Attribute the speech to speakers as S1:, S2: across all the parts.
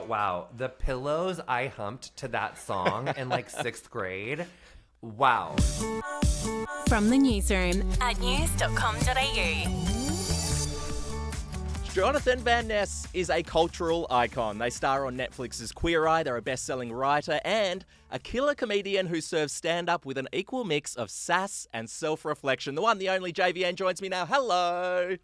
S1: wow, the pillows I humped to that song in like 6th grade. Wow.
S2: From the Newsroom at news.com.au.
S3: Jonathan Van Ness is a cultural icon. They star on Netflix's Queer Eye. They're a best-selling writer and a killer comedian who serves stand-up with an equal mix of sass and self-reflection. The one, the only JVN joins me now. Hello.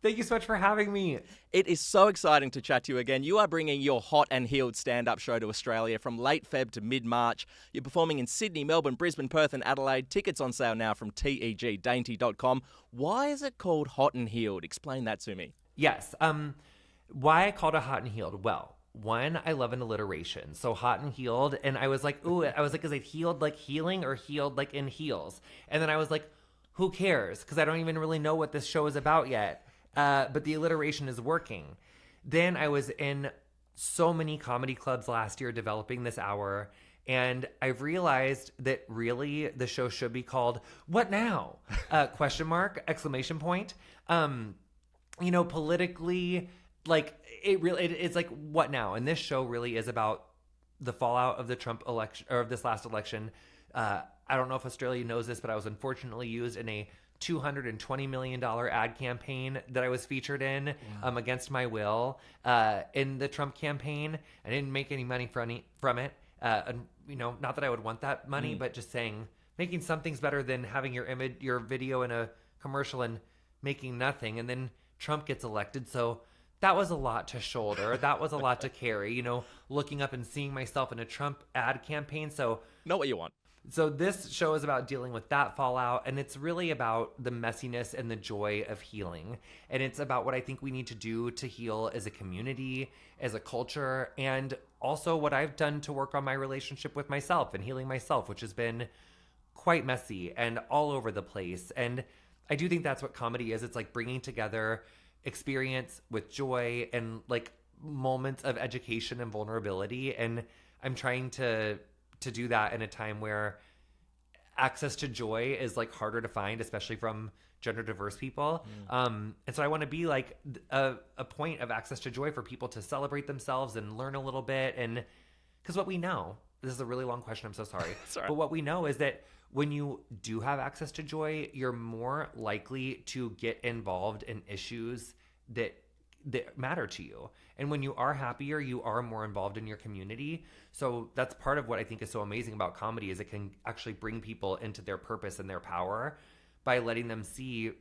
S1: Thank you so much for having me.
S3: It is so exciting to chat to you again. You are bringing your hot and healed stand-up show to Australia from late Feb to mid-March. You're performing in Sydney, Melbourne, Brisbane, Perth and Adelaide. Tickets on sale now from tegdainty.com. Why is it called Hot and Healed? Explain that to me.
S1: Yes. Why I called it Hot and Healed? Well, one, I love an alliteration. So hot and healed. And I was like, is it healed like healing or healed like in heels? And then I was like, who cares? Because I don't even really know what this show is about yet. But the alliteration is working. Then I was in so many comedy clubs last year developing this hour. And I've realized that really the show should be called What Now? Question mark, exclamation point. Politically, like it's like what now? And this show really is about the fallout of the Trump election or of this last election. I don't know if Australia knows this, but I was unfortunately used in a $220 million ad campaign that I was featured in against my will in the Trump campaign. I didn't make any money from it. Not that I would want that money, but just saying making something's better than having your video in a commercial and making nothing. And then Trump gets elected. So that was a lot to shoulder. That was a lot to carry, looking up and seeing myself in a Trump ad campaign. So
S3: not what you want.
S1: So this show is about dealing with that fallout, and it's really about the messiness and the joy of healing. And it's about what I think we need to do to heal as a community, as a culture, and also what I've done to work on my relationship with myself and healing myself, which has been quite messy and all over the place. And I do think that's what comedy is. It's like bringing together experience with joy and like moments of education and vulnerability. And I'm trying to do that in a time where access to joy is like harder to find, especially from gender diverse people. And so I want to be like a point of access to joy for people to celebrate themselves and learn a little bit. And because what we know, this is a really long question, I'm so sorry. But what we know is that when you do have access to joy, you're more likely to get involved in issues that matter to you. And when you are happier, you are more involved in your community. So that's part of what I think is so amazing about comedy is it can actually bring people into their purpose and their power by letting them see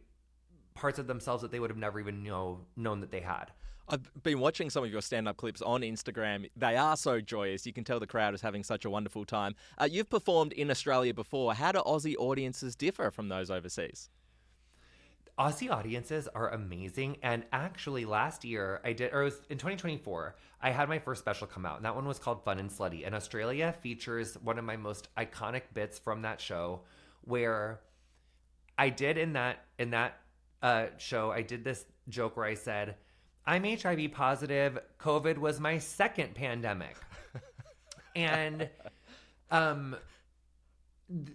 S1: parts of themselves that they would have never even known that they had.
S3: I've been watching some of your stand-up clips on Instagram. They are so joyous. You can tell the crowd is having such a wonderful time. You've performed in Australia before. How do Aussie audiences differ from those overseas?
S1: Aussie audiences are amazing. And actually last year it was in 2024, I had my first special come out, and that one was called Fun and Slutty. And Australia features one of my most iconic bits from that show where I did in that show, I did this joke where I said, I'm HIV positive. COVID was my second pandemic. And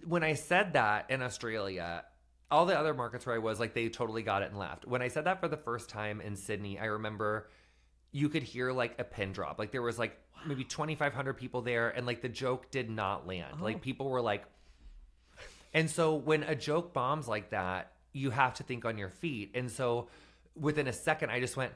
S1: when I said that in Australia, all the other markets where I was, like, they totally got it and laughed. When I said that for the first time in Sydney, I remember you could hear, like, a pin drop. Like, there was, like, maybe 2,500 people there, and, like, the joke did not land. Like, people were like... And so when a joke bombs like that, you have to think on your feet. And so within a second, I just went...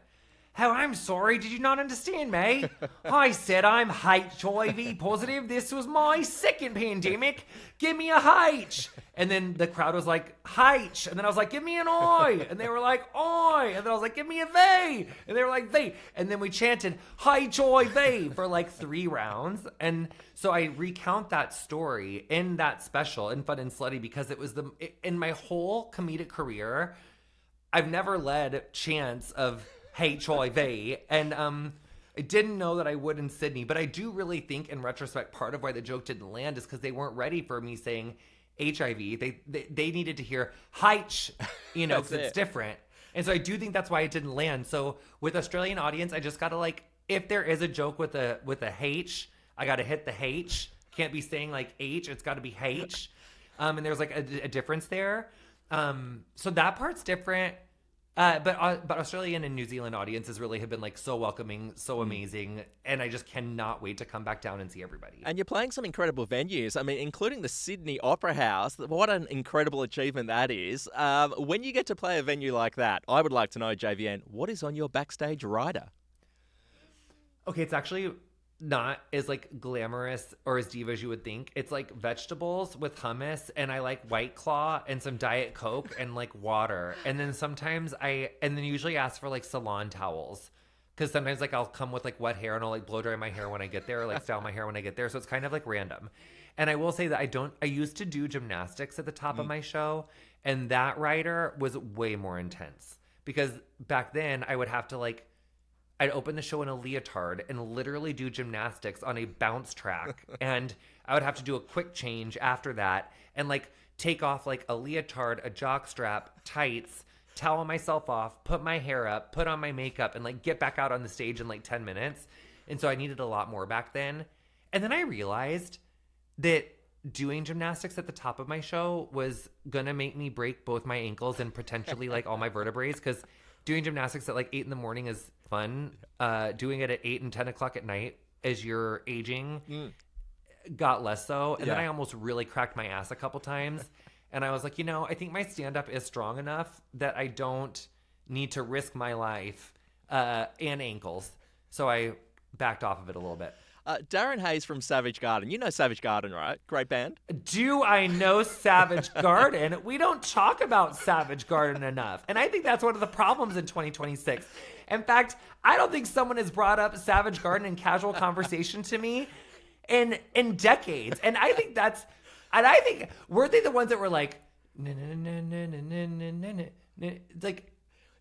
S1: Oh, I'm sorry. Did you not understand me? I said I'm HIV positive. This was my second pandemic. Give me a H. And then the crowd was like, H. And then I was like, give me an I. And they were like, I. And then I was like, give me a V. And they were like, V. And then we chanted HIV for like 3 rounds. And so I recount that story in that special in Fun and Slutty because it was in my whole comedic career, I've never led chants of HIV, and I didn't know that I would in Sydney, but I do really think in retrospect part of why the joke didn't land is because they weren't ready for me saying HIV. They needed to hear H, because it's different. And so I do think that's why it didn't land. So with Australian audience, I just gotta if there is a joke with a H, I gotta hit the H. Can't be saying like H, it's gotta be H. And there's like a difference there. So that part's different. But Australian and New Zealand audiences really have been like so welcoming, so amazing, and I just cannot wait to come back down and see everybody.
S3: And you're playing some incredible venues. I mean, including the Sydney Opera House. What an incredible achievement that is. When you get to play a venue like that, I would like to know, JVN, what is on your backstage rider?
S1: Okay, it's actually not as like glamorous or as diva as you would think. It's like vegetables with hummus, and I like White Claw and some Diet Coke and like water. And then usually ask for like salon towels. Because sometimes like I'll come with like wet hair and I'll like blow dry my hair when I get there, or like style my hair when I get there. So it's kind of like random. And I will say that I used to do gymnastics at the top of my show, and that rider was way more intense. Because back then I would have to like, I'd open the show in a leotard and literally do gymnastics on a bounce track. And I would have to do a quick change after that and like take off like a leotard, a jockstrap, tights, towel myself off, put my hair up, put on my makeup, and like get back out on the stage in like 10 minutes. And so I needed a lot more back then. And then I realized that doing gymnastics at the top of my show was gonna make me break both my ankles and potentially like all my vertebrae, because doing gymnastics at like 8 in the morning is fun. Doing it at 8 and 10 o'clock at night as you're aging got less so. And then I almost really cracked my ass a couple times. And I was like, I think my stand-up is strong enough that I don't need to risk my life and ankles. So I backed off of it a little bit.
S3: Darren Hayes from Savage Garden. You know Savage Garden, right? Great band.
S1: Do I know Savage Garden? We don't talk about Savage Garden enough. And I think that's one of the problems in 2026. In fact, I don't think someone has brought up Savage Garden in casual conversation to me in decades. And I think were they the ones that were like, like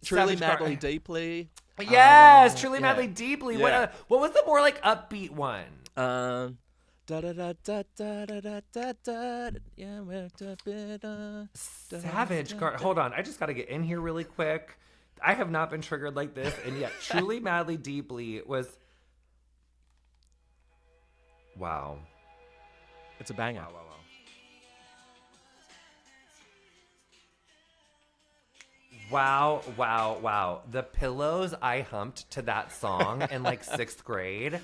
S3: Truly, Madly, Deeply.
S1: Yes, Truly, Madly, Deeply.
S3: Yeah.
S1: What was the more like upbeat one?
S3: Da da da da da da da da da. Yeah,
S1: Savage Garden. Hold on, I just got to get in here really quick. I have not been triggered like this, and yet Truly, Madly, Deeply was. Wow.
S3: It's a banger.
S1: Wow. Wow. The pillows I humped to that song in like 6th grade.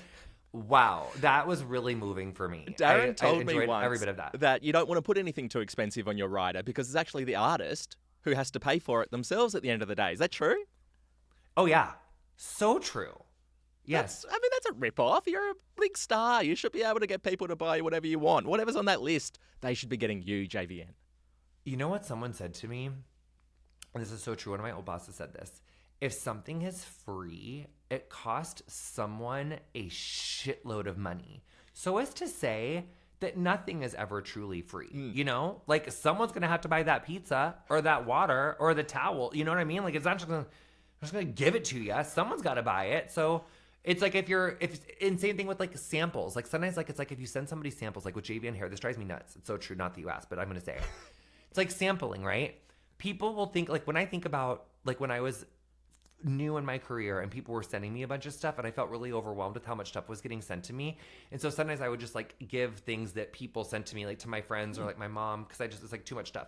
S1: Wow. That was really moving for me.
S3: Darren told
S1: I
S3: me
S1: enjoyed
S3: once
S1: every bit of that.
S3: that you don't want to put anything too expensive on your rider because it's actually the artist who has to pay for it themselves at the end of the day. Is that true?
S1: Oh, yeah. So true. Yes.
S3: That's a rip-off. You're a big star. You should be able to get people to buy you whatever you want. Whatever's on that list, they should be getting you, JVN.
S1: You know what someone said to me? And this is so true. One of my old bosses said this. If something is free, it costs someone a shitload of money. So as to say that nothing is ever truly free. Like someone's going to have to buy that pizza or that water or the towel. You know what I mean? Like it's not just going to give it to you. Someone's got to buy it. So it's like and same thing with like samples. Like sometimes like it's like if you send somebody samples, like with JVN hair, this drives me nuts. It's so true. Not that you asked, but I'm going to say it. It's like sampling, right? People will think, like when I think about like when I was new in my career and people were sending me a bunch of stuff and I felt really overwhelmed with how much stuff was getting sent to me. And so sometimes I would just like give things that people sent to me, like to my friends or like my mom, because it's like too much stuff.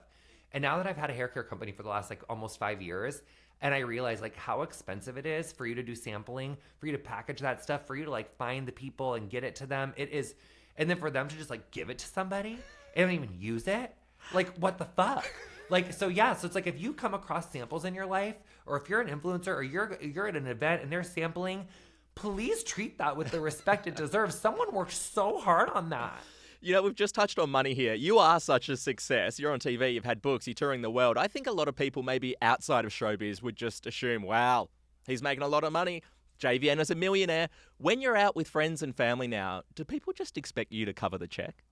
S1: And now that I've had a hair care company for the last like almost 5 years, and I realize like how expensive it is for you to do sampling, for you to package that stuff, for you to like find the people and get it to them. It is, and then for them to just like give it to somebody and don't even use it. Like what the fuck? Like, so it's like if you come across samples in your life, or if you're an influencer or you're at an event and they're sampling, please treat that with the respect it deserves. Someone worked so hard on that.
S3: We've just touched on money here. You are such a success. You're on TV, you've had books, you're touring the world. I think a lot of people maybe outside of showbiz would just assume, wow, he's making a lot of money. JVN is a millionaire. When you're out with friends and family now, do people just expect you to cover the check?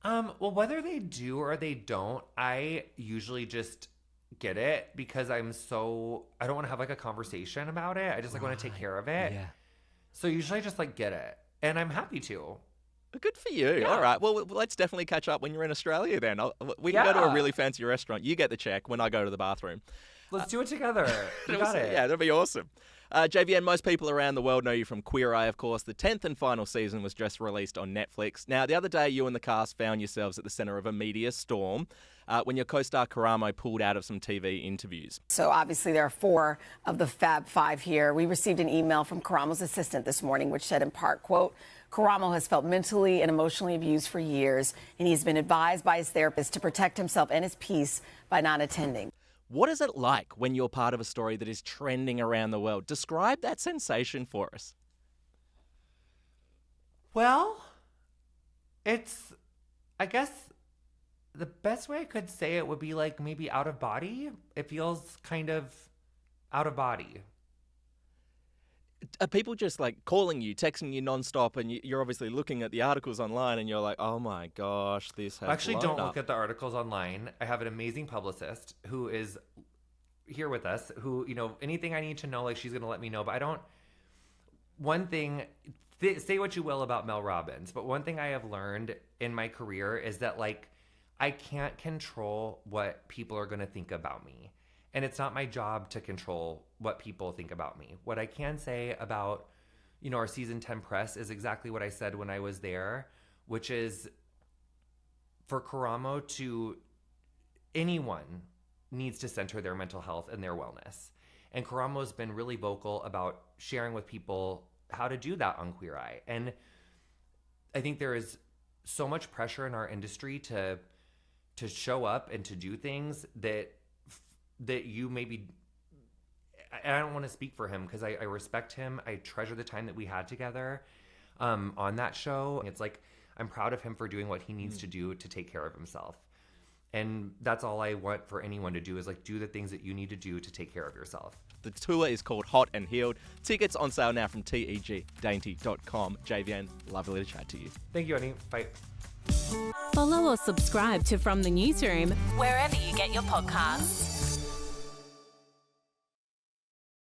S1: Well, whether they do or they don't, I usually just get it because I don't want to have like a conversation about it. I just like want to take care of it.
S3: Yeah.
S1: So usually I just like get it, and I'm happy to.
S3: Good for you.
S1: Yeah.
S3: All right. Well, let's definitely catch up when you're in Australia then. We can go to a really fancy restaurant. You get the check when I go to the bathroom.
S1: Let's do it together. You got it.
S3: Yeah, that'll be awesome. JVN, most people around the world know you from Queer Eye, of course. The 10th and final season was just released on Netflix. Now, the other day, you and the cast found yourselves at the centre of a media storm when your co-star Karamo pulled out of some TV interviews.
S4: So obviously there are 4 of the Fab 5 here. We received an email from Karamo's assistant this morning, which said in part, quote, Karamo has felt mentally and emotionally abused for years, and he's been advised by his therapist to protect himself and his peace by not attending.
S3: What is it like when you're part of a story that is trending around the world? Describe that sensation for us.
S1: Well, I guess the best way I could say it would be like maybe out of body. It feels kind of out of body.
S3: Are people just like calling you, texting you nonstop, and you're obviously looking at the articles online and you're like, oh my gosh, this has
S1: Actually,
S3: blown
S1: don't
S3: up.
S1: look at the articles online. I have an amazing publicist who is here with us, who, anything I need to know, like she's going to let me know. But I don't, one thing, say what you will about Mel Robbins, but one thing I have learned in my career is that like, I can't control what people are going to think about me. And it's not my job to control what people think about me. What I can say about, our season 10 press is exactly what I said when I was there, which is for Karamo to, anyone needs to center their mental health and their wellness. And Karamo's been really vocal about sharing with people how to do that on Queer Eye. And I think there is so much pressure in our industry to show up and to do things that you maybe, I don't want to speak for him because I respect him. I treasure the time that we had together on that show. It's like, I'm proud of him for doing what he needs to do to take care of himself. And that's all I want for anyone to do is like do the things that you need to do to take care of yourself.
S3: The tour is called Hot and Healed. Tickets on sale now from tegdainty.com. JVN, lovely to chat to you.
S1: Thank you, honey. Bye.
S2: Follow or subscribe to From the Newsroom wherever you get your podcasts.